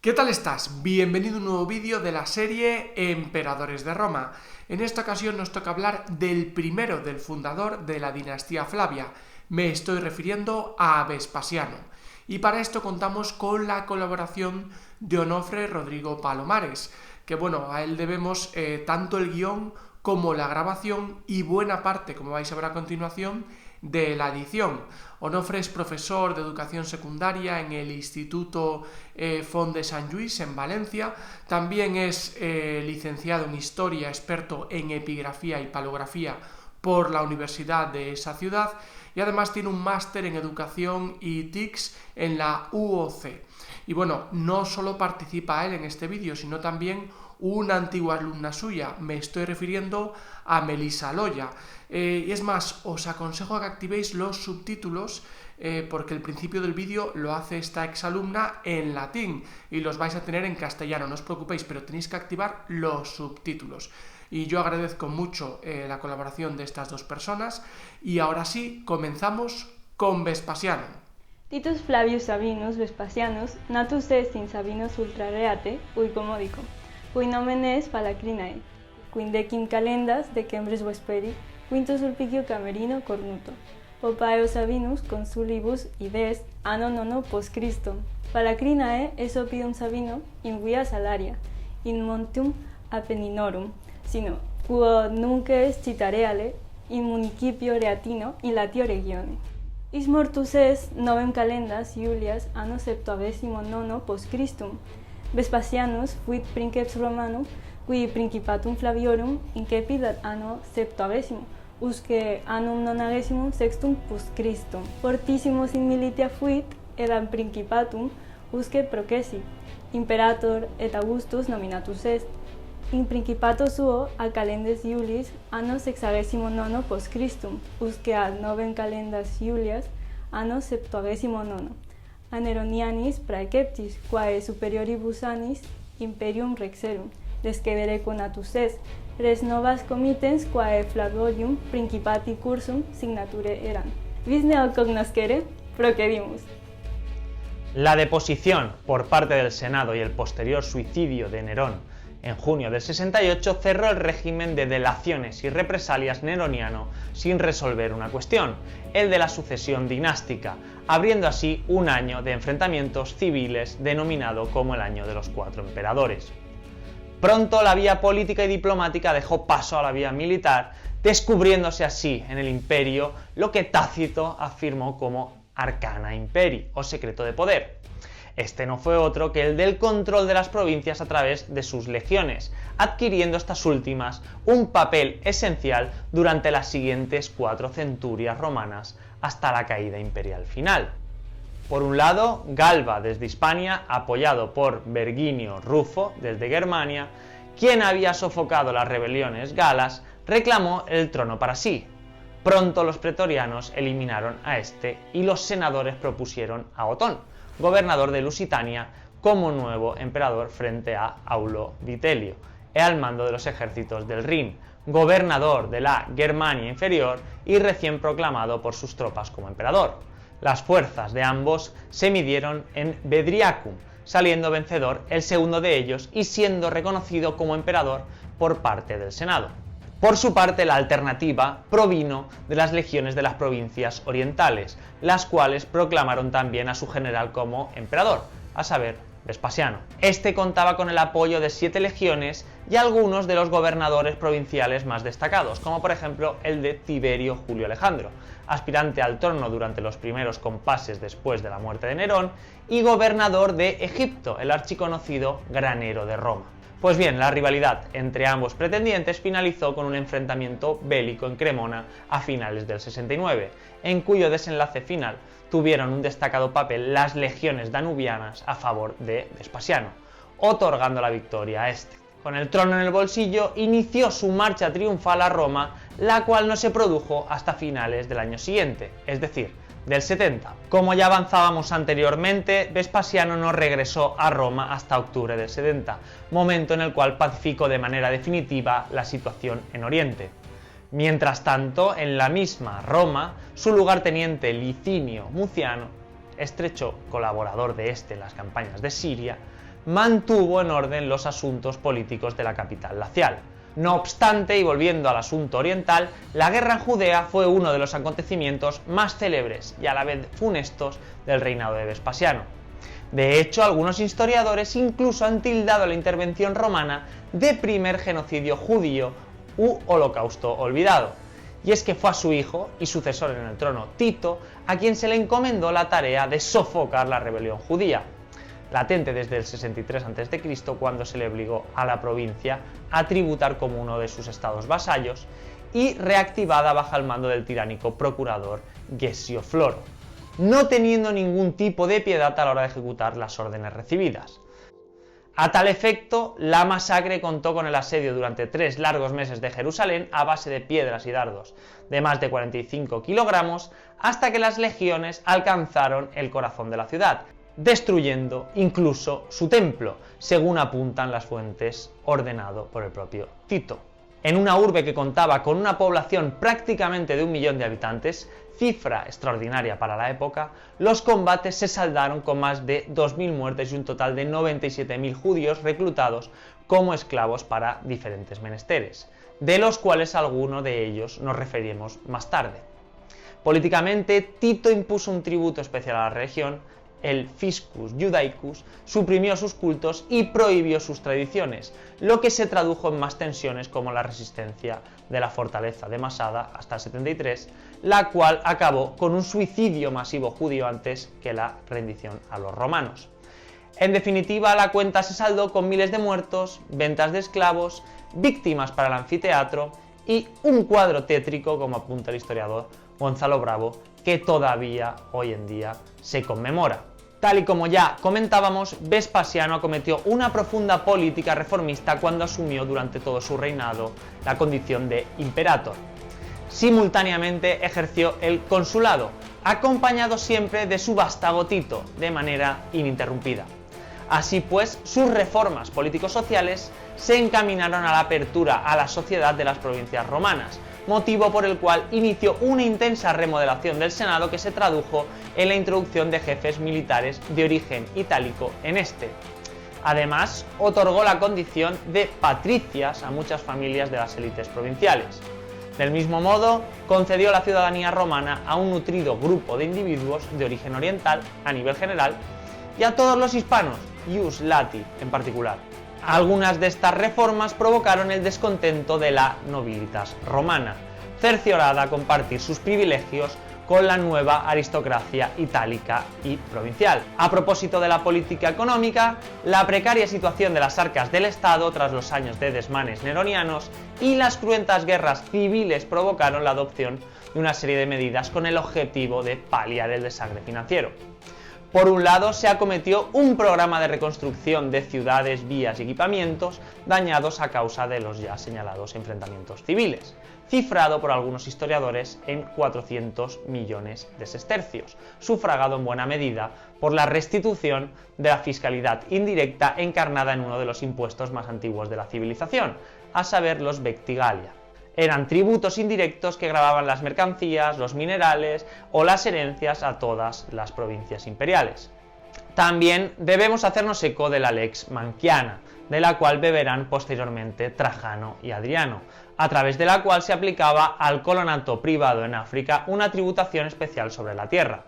¿Qué tal estás? Bienvenido a un nuevo vídeo de la serie Emperadores de Roma. En esta ocasión nos toca hablar del primero, del fundador de la dinastía Flavia. Me estoy refiriendo a Vespasiano. Y para esto contamos con la colaboración de Onofre Rodrigo Palomares, que a él debemos tanto el guión como la grabación y buena parte, como vais a ver a continuación, de la edición. Onofre es profesor de educación secundaria en el Instituto Font de Sant Lluís en Valencia. También es licenciado en Historia, experto en Epigrafía y Palografía por la Universidad de esa ciudad, y además tiene un máster en Educación y TICS en la UOC. Y no solo participa él en este vídeo, sino también una antigua alumna suya. Me estoy refiriendo a Melissa Loya. Y es más, os aconsejo que activéis los subtítulos porque el principio del vídeo lo hace esta exalumna en latín y los vais a tener en castellano. No os preocupéis, pero tenéis que activar los subtítulos. Y yo agradezco mucho la colaboración de estas dos personas. Y ahora sí, comenzamos con Vespasiano. Titus Flavius Sabinus Vespasianus, natus est in Sabinus ultrareate, ui commodico, cui nomen est Palacrinae, quindecim calendas decembris vesperi, quintus sulpicio camerino cornuto. Popaeo Sabinus consulibus ides anno nono post Christum. Palacrinae est oppidum Sabino in via Salaria, in montum Apenninorum, sino quod nunc est citareale in municipio Reatino in Latio regione. Is mortus est novem calendas Iulias anno 79 post Christum. Vespasianus fuit princeps Romanum, qui principatum Flaviorum incepit ad anno 70, usque annum 96 post Christum. Fortissimos in militia fuit, ed ad principatum usque processit. Imperator et Augustus nominatus est. In principato suo a calendes Iulis anno 69 post Christum, usque ad novem calendas Iulias anno 79. A Neronianis praeceptis, quae superioribus annis imperium rexerum, descedere conatus est, res novas comitens quae Flaviorum principati cursum signature eran. Vis neo cognoscere, procedimus. La deposición por parte del Senado y el posterior suicidio de Nerón en junio del 68 cerró el régimen de delaciones y represalias neroniano sin resolver una cuestión, el de la sucesión dinástica, abriendo así un año de enfrentamientos civiles denominado como el Año de los Cuatro Emperadores. Pronto la vía política y diplomática dejó paso a la vía militar, descubriéndose así en el imperio lo que Tácito afirmó como arcana imperi o secreto de poder. Este no fue otro que el del control de las provincias a través de sus legiones, adquiriendo estas últimas un papel esencial durante las siguientes 4 centurias romanas hasta la caída imperial final. Por un lado, Galba desde Hispania, apoyado por Verginio Rufo desde Germania, quien había sofocado las rebeliones galas, reclamó el trono para sí. Pronto los pretorianos eliminaron a este y los senadores propusieron a Otón, gobernador de Lusitania, como nuevo emperador frente a Aulo Vitelio, al mando de los ejércitos del Rin, gobernador de la Germania inferior y recién proclamado por sus tropas como emperador. Las fuerzas de ambos se midieron en Bedriacum, saliendo vencedor el segundo de ellos y siendo reconocido como emperador por parte del Senado. Por su parte, la alternativa provino de las legiones de las provincias orientales, las cuales proclamaron también a su general como emperador, a saber, Vespasiano. Este contaba con el apoyo de 7 legiones y algunos de los gobernadores provinciales más destacados, como por ejemplo el de Tiberio Julio Alejandro, aspirante al trono durante los primeros compases después de la muerte de Nerón, y gobernador de Egipto, el archiconocido Granero de Roma. Pues bien, la rivalidad entre ambos pretendientes finalizó con un enfrentamiento bélico en Cremona a finales del 69, en cuyo desenlace final tuvieron un destacado papel las legiones danubianas a favor de Vespasiano, otorgando la victoria a este. Con el trono en el bolsillo, inició su marcha triunfal a Roma, la cual no se produjo hasta finales del año siguiente, es decir, del 70. Como ya avanzábamos anteriormente, Vespasiano no regresó a Roma hasta octubre del 70, momento en el cual pacificó de manera definitiva la situación en Oriente. Mientras tanto, en la misma Roma, su lugarteniente Licinio Muciano, estrecho colaborador de este en las campañas de Siria, mantuvo en orden los asuntos políticos de la capital glacial. No obstante, y volviendo al asunto oriental, la guerra en Judea fue uno de los acontecimientos más célebres y a la vez funestos del reinado de Vespasiano. De hecho, algunos historiadores incluso han tildado la intervención romana de primer genocidio judío u holocausto olvidado. Y es que fue a su hijo y sucesor en el trono, Tito, a quien se le encomendó la tarea de sofocar la rebelión judía, latente desde el 63 a.C., cuando se le obligó a la provincia a tributar como uno de sus estados vasallos, y reactivada bajo el mando del tiránico procurador Gesio Floro, no teniendo ningún tipo de piedad a la hora de ejecutar las órdenes recibidas. A tal efecto, la masacre contó con el asedio durante 3 largos meses de Jerusalén a base de piedras y dardos de más de 45 kilogramos, hasta que las legiones alcanzaron el corazón de la ciudad, destruyendo incluso su templo, según apuntan las fuentes, ordenado por el propio Tito. En una urbe que contaba con una población prácticamente de 1 millón de habitantes, cifra extraordinaria para la época, los combates se saldaron con más de 2.000 muertes y un total de 97.000 judíos reclutados como esclavos para diferentes menesteres, de los cuales alguno de ellos nos referiremos más tarde. Políticamente, Tito impuso un tributo especial a la región, el Fiscus Judaicus, suprimió sus cultos y prohibió sus tradiciones, lo que se tradujo en más tensiones como la resistencia de la fortaleza de Masada hasta el 73, la cual acabó con un suicidio masivo judío antes que la rendición a los romanos. En definitiva, la cuenta se saldó con miles de muertos, ventas de esclavos, víctimas para el anfiteatro y un cuadro tétrico, como apunta el historiador Gonzalo Bravo, que todavía hoy en día se conmemora. Tal y como ya comentábamos, Vespasiano acometió una profunda política reformista cuando asumió durante todo su reinado la condición de imperator. Simultáneamente ejerció el consulado, acompañado siempre de su vástago Tito, de manera ininterrumpida. Así pues, sus reformas político-sociales se encaminaron a la apertura a la sociedad de las provincias romanas, motivo por el cual inició una intensa remodelación del Senado que se tradujo en la introducción de jefes militares de origen itálico en este. Además, otorgó la condición de patricias a muchas familias de las élites provinciales. Del mismo modo, concedió la ciudadanía romana a un nutrido grupo de individuos de origen oriental a nivel general y a todos los hispanos, ius lati en particular. Algunas de estas reformas provocaron el descontento de la nobilitas romana, cerciorada a compartir sus privilegios con la nueva aristocracia itálica y provincial. A propósito de la política económica, la precaria situación de las arcas del Estado tras los años de desmanes neronianos y las cruentas guerras civiles provocaron la adopción de una serie de medidas con el objetivo de paliar el desastre financiero. Por un lado, se acometió un programa de reconstrucción de ciudades, vías y equipamientos dañados a causa de los ya señalados enfrentamientos civiles, cifrado por algunos historiadores en 400 millones de sestercios, sufragado en buena medida por la restitución de la fiscalidad indirecta encarnada en uno de los impuestos más antiguos de la civilización, a saber los vectigalia. Eran tributos indirectos que gravaban las mercancías, los minerales o las herencias a todas las provincias imperiales. También debemos hacernos eco de la Lex Manciana, de la cual beberán posteriormente Trajano y Adriano, a través de la cual se aplicaba al colonato privado en África una tributación especial sobre la tierra.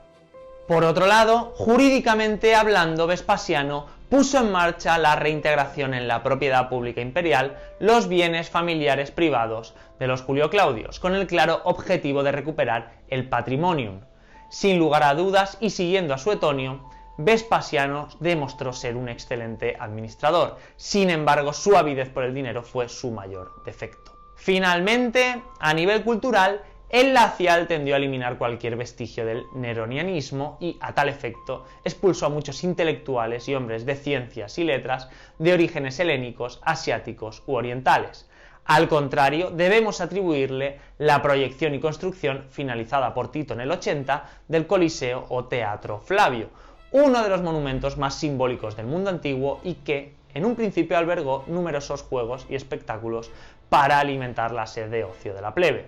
Por otro lado, jurídicamente hablando, Vespasiano puso en marcha la reintegración en la propiedad pública imperial los bienes familiares privados de los Julio Claudios, con el claro objetivo de recuperar el patrimonium. Sin lugar a dudas y siguiendo a Suetonio, Vespasiano demostró ser un excelente administrador, sin embargo su avidez por el dinero fue su mayor defecto. Finalmente, a nivel cultural, el lacial tendió a eliminar cualquier vestigio del neronianismo y, a tal efecto, expulsó a muchos intelectuales y hombres de ciencias y letras de orígenes helénicos, asiáticos u orientales. Al contrario, debemos atribuirle la proyección y construcción finalizada por Tito en el 80 del Coliseo o Teatro Flavio, uno de los monumentos más simbólicos del mundo antiguo y que, en un principio, albergó numerosos juegos y espectáculos para alimentar la sed de ocio de la plebe.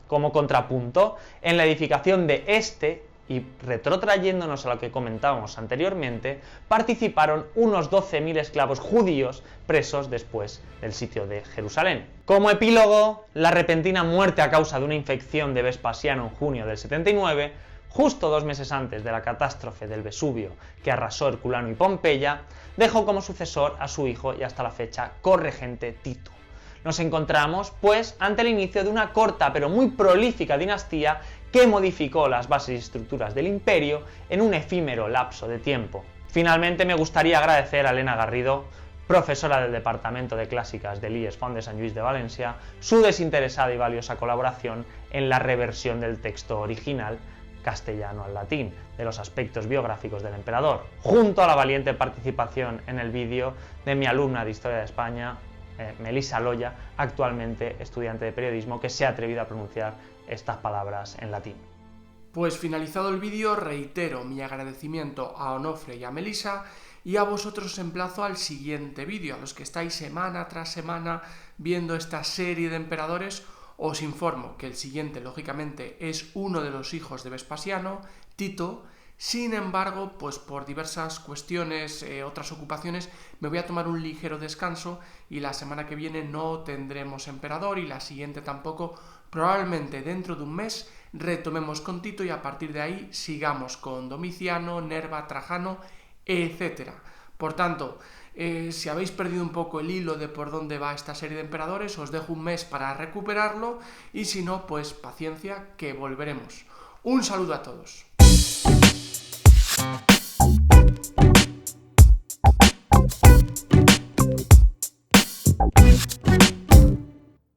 Como contrapunto, en la edificación de este y retrotrayéndonos a lo que comentábamos anteriormente, participaron unos 12.000 esclavos judíos presos después del sitio de Jerusalén. Como epílogo, la repentina muerte a causa de una infección de Vespasiano en junio del 79, justo 2 meses antes de la catástrofe del Vesubio que arrasó Herculano y Pompeya, dejó como sucesor a su hijo y hasta la fecha corregente Tito. Nos encontramos, pues, ante el inicio de una corta pero muy prolífica dinastía que modificó las bases y estructuras del imperio en un efímero lapso de tiempo. Finalmente, me gustaría agradecer a Elena Garrido, profesora del Departamento de Clásicas del IES Font de Sant Lluís de Valencia, su desinteresada y valiosa colaboración en la reversión del texto original castellano al latín, de los aspectos biográficos del emperador, junto a la valiente participación en el vídeo de mi alumna de Historia de España, Melissa Loya, actualmente estudiante de periodismo, que se ha atrevido a pronunciar estas palabras en latín. Pues finalizado el vídeo, reitero mi agradecimiento a Onofre y a Melissa, y a vosotros emplazo al siguiente vídeo. A los que estáis semana tras semana viendo esta serie de emperadores, os informo que el siguiente, lógicamente, es uno de los hijos de Vespasiano, Tito. Sin embargo, pues por diversas cuestiones, otras ocupaciones, me voy a tomar un ligero descanso y la semana que viene no tendremos emperador y la siguiente tampoco. Probablemente dentro de un mes retomemos con Tito y a partir de ahí sigamos con Domiciano, Nerva, Trajano, etc. Por tanto, si habéis perdido un poco el hilo de por dónde va esta serie de emperadores, os dejo un mes para recuperarlo y si no, pues paciencia que volveremos. Un saludo a todos.